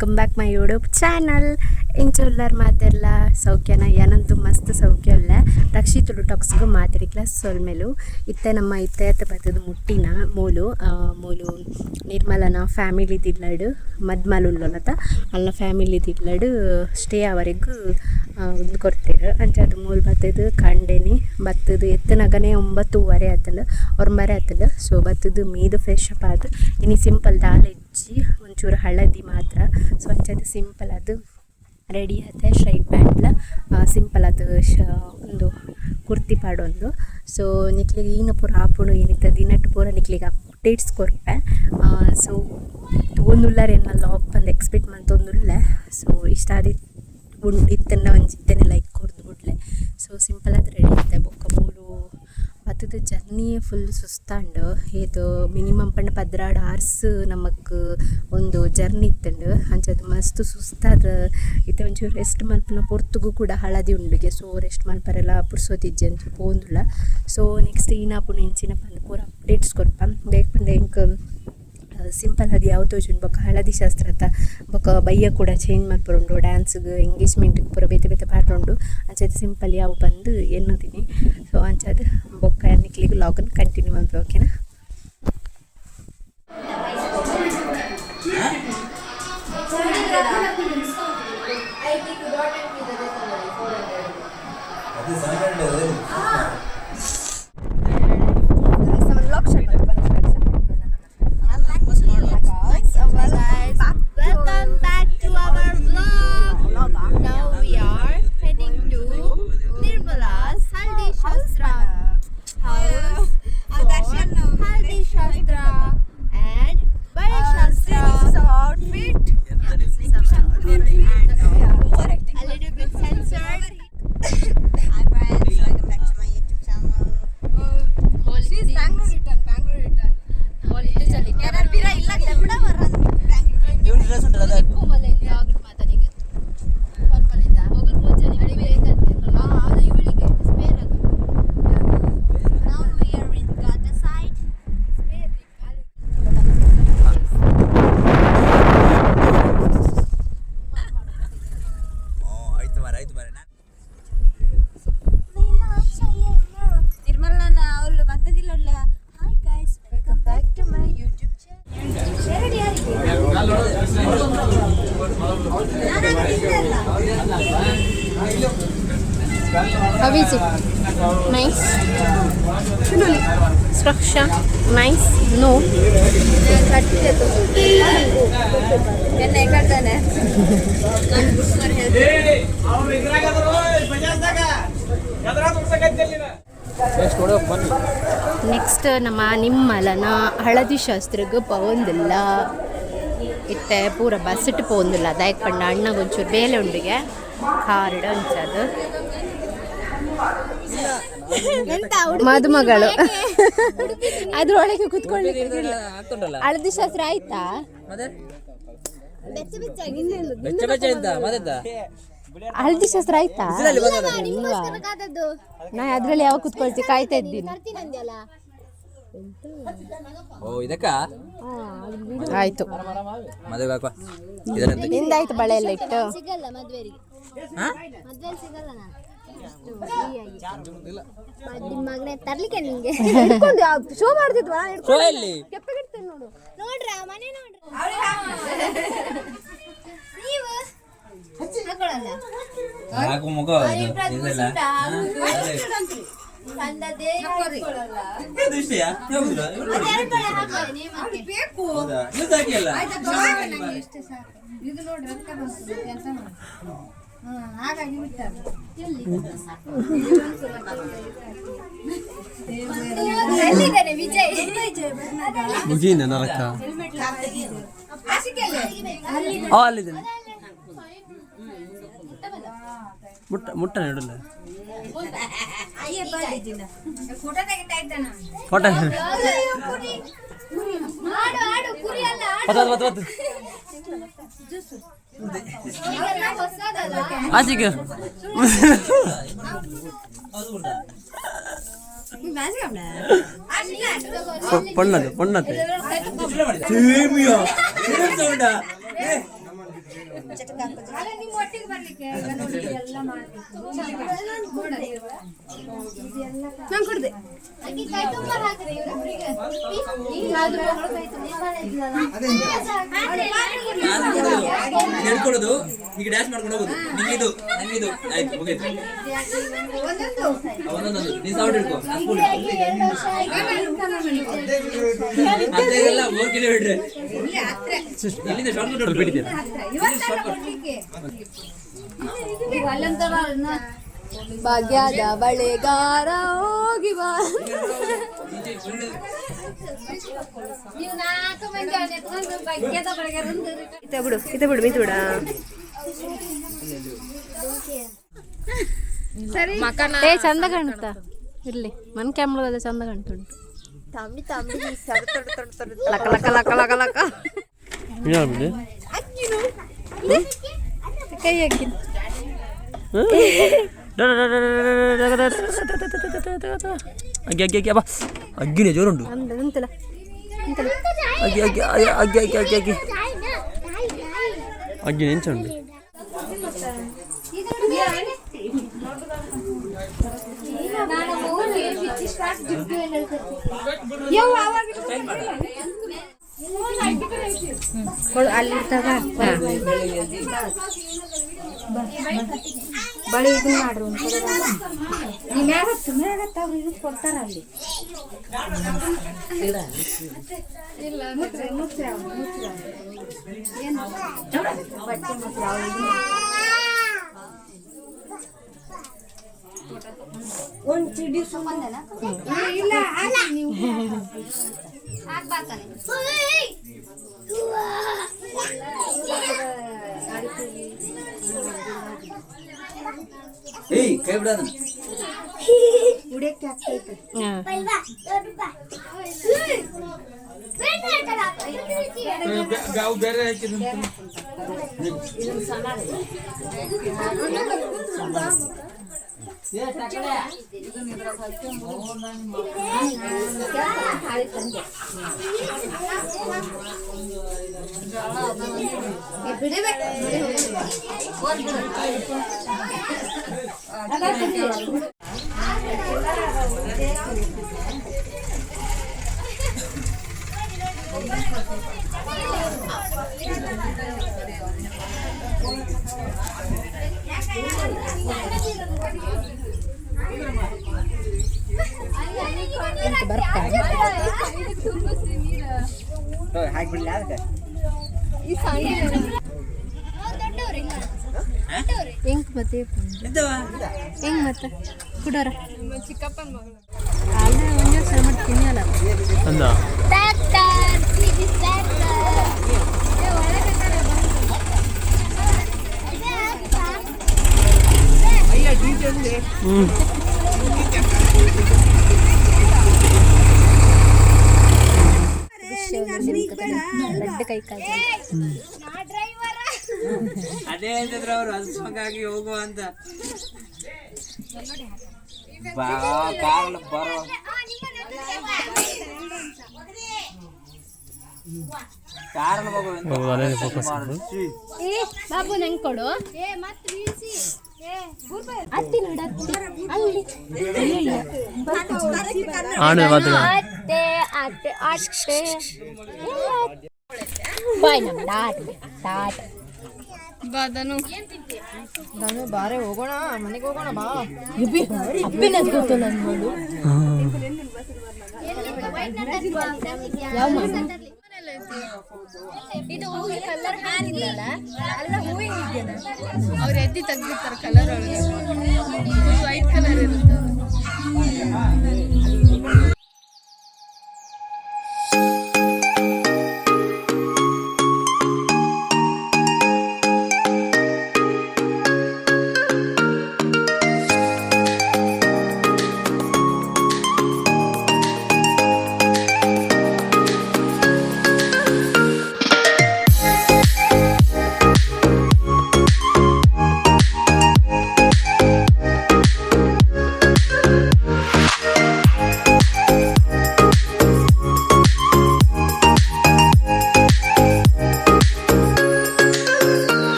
Welcome back my YouTube channel. ಇಂಚುಲ್ಲರ್ ಮಾತೆಲ್ಲ ಸೌಖ್ಯನ ಏನಂತೂ ಮಸ್ತ್ ಸೌಖ್ಯ ಇಲ್ಲ. ರಕ್ಷಿತುಡು ಟಾಕ್ಸ್ಗೂ ಮಾತಿರಿಕ್ಲ ಸೊಲ್ಮೆಲು ಇತ್ತೆ ನಮ್ಮ ಇತ್ತೆ ಬತ್ತದ ಮುಟ್ಟಿನ ಮೂಲು ನಿರ್ಮಲನ ಫ್ಯಾಮಿಲಿ ತಿಲ್ಲಡು ಮದ್ಮಲುಲ್ಲತ ಅಲ್ಲ ಫ್ಯಾಮಿಲಿ ತಿಲ್ಲಡು ಸ್ಟೇ ಅವರೆಗೂ ಒಂದು ಕೊಡ್ತೇವೆ ಅಂಚದು ಮೂಲು ಬತ್ತದು ಕಂಡೆನಿ ಬತ್ತದು ಎತ್ತನಗನೆ 9:30 ಆತಲ್ಲ ಹೊರಮರೆ ಆತಲ್ಲ. ಸೊ ಬತ್ತದು ಮೀದು ಫ್ರೆಶ್ ಅಪ್ ಆದ ಇನ್ನು ಸಿಂಪಲ್ ದಾಲ್ ಹೆಚ್ಚಿ ಒಂಚೂರು ಹಳದಿ ಮಾತ್ರ. ಸೊ ಅಂಚದು ಸಿಂಪಲ್ ಅದು ರೆಡಿ ಆಯ್ತು. ಸ್ಟ್ರೈಟ್ ಪ್ಯಾಂಟ್ಲ ಸಿಂಪಲ್ ಅದು ಒಂದು ಕುರ್ತಿ ಪಾಡೊಂದು. ಸೊ ನಿಕ್ಲಿಗೆ ಈನ ಪೂರ ಆಪುಂಡು ಏನಿತ್ತು ದಿನಟ್ಟು ಪೂರ ನಿಕ್ಲಿಗೆ ಅಪ್ಡೇಟ್ಸ್ ಕೊರ್ಪೆ. ಸೊ ಒಂದುಲ್ಲಾರ ಏನ ಲಾಗ್ ಬಂದು ಎಕ್ಸ್ಪೆಕ್ಟ್ ಮಂತೊಂದುಲ್ಲ. ಸೊ ಇಷ್ಟ ಆದಿ ಇತ್ತನ್ನ ಒಂಜಿತ್ತನೆ ಲೈಕ್ ಕೊಡ್ದು ಬಿಡ್ಲೆ. ಸೊ ಸಿಂಪಲ್ ಅದು ರೆಡಿ ಆಯ್ತು. ಬೊಕ್ಕ ಮೂಲು ಬತ್ತದ ಜರ್ನಿಯೇ ಫುಲ್ ಸುಸ್ತಾಂಡು ಏದು ಮಿನಿಮಮ್ ಪಂಡ 16 hours ನಮಕ್ ಒಂದು ಜರ್ನಿ ಇತ್ತಂಡು. ಅಂಚದು ಮಸ್ತ್ ಸುಸ್ತಾದ ಇತ್ತೆ ಒಂಚೂರು ರೆಸ್ಟ್ ಮಲ್ಪನ ಪೊರ್ತುಗೂ ಕೂಡ ಹಳದಿ ಉಂಡುಗೆ. ಸೊ ರೆಸ್ಟ್ ಮಲ್ಪರೆಲ್ಲ ಪುರ್ಸೋತಿಜ್ಜೆ ಅಂತ ಪೋಂದುಲ್ಲ. ಸೊ ನೆಕ್ಸ್ಟ್ ಈನಾಪುಣ ಇಂಚಿನ ಪಂದು ಪೂರ ಅಪ್ಡೇಟ್ಸ್ ಕೊಡ್ಪ ಬೇಕ್ ಪಂಡ ಎಂಕ್ ಸಿಂಪಲ್ ಅದು ಯಾವ ತೋಜುಂಡು ಬೊಕ್ಕ ಹಳದಿ ಶಾಸ್ತ್ರ ಬೊಕ್ಕ ಬಯ್ಯ ಕೂಡ ಚೇಂಜ್ ಮಲ್ಪರುಂಡು. ಡ್ಯಾನ್ಸ್ಗೆ ಎಂಗೇಜ್ಮೆಂಟ್ಗೆ ಪೂರ ಬೇತೆ ಪಾಡ್ರುಂಡು. ಅಂಚದು ಸಿಂಪಲ್ ಯಾವ ಬಂದು ಎನ್ನೋದಿನಿ. ಸೊ ಅಂಚದು ಬೊಕ್ಕ ನಿಕ್ಲಿಗೆ ಲಾಗನ್ನು ಕಂಟಿನ್ಯೂ ಮಾಡ್ಬೇಕು. ಓಕೆನಾ? Welcome back to our vlog. Now we are heading to Nirmala's Haldi Shastra house. Haldi Shastra and Bade Shastra. This is our outfit. A little bit censored. Hi friends, welcome back to my YouTube channel. She's Bangalore return. How is it? Nice? Structure? Nice? No? Next ನಮ್ಮ ನಿಮ್ಮಲನ ಹಳದಿ ಶಾಸ್ತ್ರಕ್ಕೆ ಪೋಂದಿಲ್ಲ ಇತ್ತೆ ಪೂರ ಬಸ್ಸಿಟ್ಟು ಪೋಂದಿಲ್ಲ. ಅದಾಯ್ತು ಪಂಡ ಅಣ್ಣಗೊಂಚೂರು ಬೇಲೆ ಉಂಡಿಗೆ card ಅಂಚದು ಮದುಮಗಳು ಅದ್ರೊಳಗೆ ಕುತ್ಕೊಳ್ಳಿಕ್ಕೆ ಹಳದಿ ಶಾಸ್ತ್ರ ಆಯ್ತಾ? ಹಳದಿ ಶಾಸ್ತ್ರ ಆಯ್ತಾ? ನಾ ಅದ್ರಲ್ಲಿ ಯಾವ ಕುತ್ಕೊಳ್ತಿ ಕಾಯ್ತಾ ಇದ್ದೀನಿ. ಆಯ್ತು ನಿಂದಾಯ್ತು ಬಳೆ ಎಲ್ಲ ಇಟ್ಟು. ತರ್ಲಿಕ್ಕೆ ನಿಂಗೆ ಶೋ ಮಾಡ್ತಿದ್ವಾ ನೋಡ್ರ ಮನೆ ಹಾಗಾಗಿ ಮುಗಿನ ನರಕ ಅಲ್ಲಿದ್ದೇನೆ ಮುಟ್ಟ ನೆಡಲ್ಲ ಫೋಟೋ ಆಸಿಗೆ பொண்ணது சேமியா சவுண்டா ನಾನು ಕುಡ್ದೆ ಹೇಳ್ಕೊಳ್ಳೋದು ಈಗ ಡ್ಯಾನ್ಸ್ ಮಾಡ್ಕೊಂಡು ಹೋಗೋದು ನಿಂಗಿದು ನಂಗಿದು ಆಯ್ತು ಮುಗೀತು ಒಂದೊಂದು ನೀನ್ ಸೌಂಡ್ ಹಿಡ್ಕೊ ಅದೆಲ್ಲ 4 ಕಿಲೋಮೀಟರ್ ಇಲ್ಲಿಂದ ಶಾರ್ಟ್ ಕಟ್ ಬಿಟ್ಟಿದ್ದೀರಾ ಭಾಗ್ಯದ ಬಳೆಗಾರ ಹೋಗಿ ಬಾ ಇತ ಬಿಡು ಮಿತ್ ಬಿಡ ಸರಿ ಏ ಚಂದ ಕಾಣುತ್ತಾ ಇರ್ಲಿ ಮನ್ ಕ್ಯಾಮ್ರದ ಚಂದ ಕಾಣ್ತುಂಟು ತಮ್ಮಿ ತಮ್ಮಿ ಲಕ ಲಕ ಲಕ ಲಕ ಲಕ ಕೈ ಹಾಕಿ ಅಗ್ಗಿನೇ ಜೋರುಂಟು ಅಂತಲ್ಲ ಅಗ್ಗಿ ಅಗ್ಗಿ ಅಗ್ಗಿ ಅಗ್ಗಿ ಅಗ್ಗಿ ಅಗ್ಗಿ ಅಗ್ಗಿ ನೆಂಚುಂಡು ಅಲ್ಲಿರ್ತಾಗ ಬಳಿ ಇದನ್ನ ಮಾಡ್ರಿ ನೀವು ಮ್ಯಾಗತ್ತ ಅವ್ರು ಇದು ಕೊಡ್ತಾರ ಅಲ್ಲಿ ಒಂದು ಚಿಡಿ ಸುಮ್ಮನೆ ಇಲ್ಲ ನೀವು ಏಯ್ ಕೈ ಬಿಡ ಉಡಕ್ಕೆ ಆಗ್ತೈತೆ ಗಾವು ಬೇರೆ ಹಾಕಿದ ಹಾಕ್ಬಿಡ್ಲಿ ಅದಕ್ಕೆ ಹೆಂಗ್ ಮತ್ತೆ ಹೆಂಗ್ ಮತ್ತೆ ಕುಡೋರ ಚಿಕ್ಕಪ್ಪನ ಮಗಳು ಅಲ್ಲ ಒಂದು ಸಲ ಮಾಡಿ ತಿನ್ನಲ್ಲ ಅಂದ ದೊಡ್ಡ ಕೈ ಕಾಲು ಅದೇ ಅಂತಿದ್ರು ಅವ್ರು ಹಸುವಾಗಿ ಹೋಗುವ ಅಂತ ಬಾಬು ನಂಗೆ ಕೊಡು ನಾನು ಬಾರೆ ಹೋಗೋಣ ಮನೆಗೆ ಹೋಗೋಣ ಬಾ ಅಪ್ಪಿನ ಗೊತ್ತು ನನ್ಬೋದು ಯಾವ ಇದು ಹೂವಿನ ಕಲರ್ ಹಾರಿಲ್ಲ ಅಲ್ಲ ಹೂವಿನ ಇದೆಯಲ್ಲ ಅವ್ರು ಎದ್ದಿ ತೆಗ್ದಿರ್ತಾರೆ ಕಲರ್ ಒಳಗೆ ವೈಟ್ ಕಲರ್ ಇರುತ್ತೆ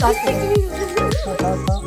ತಾತ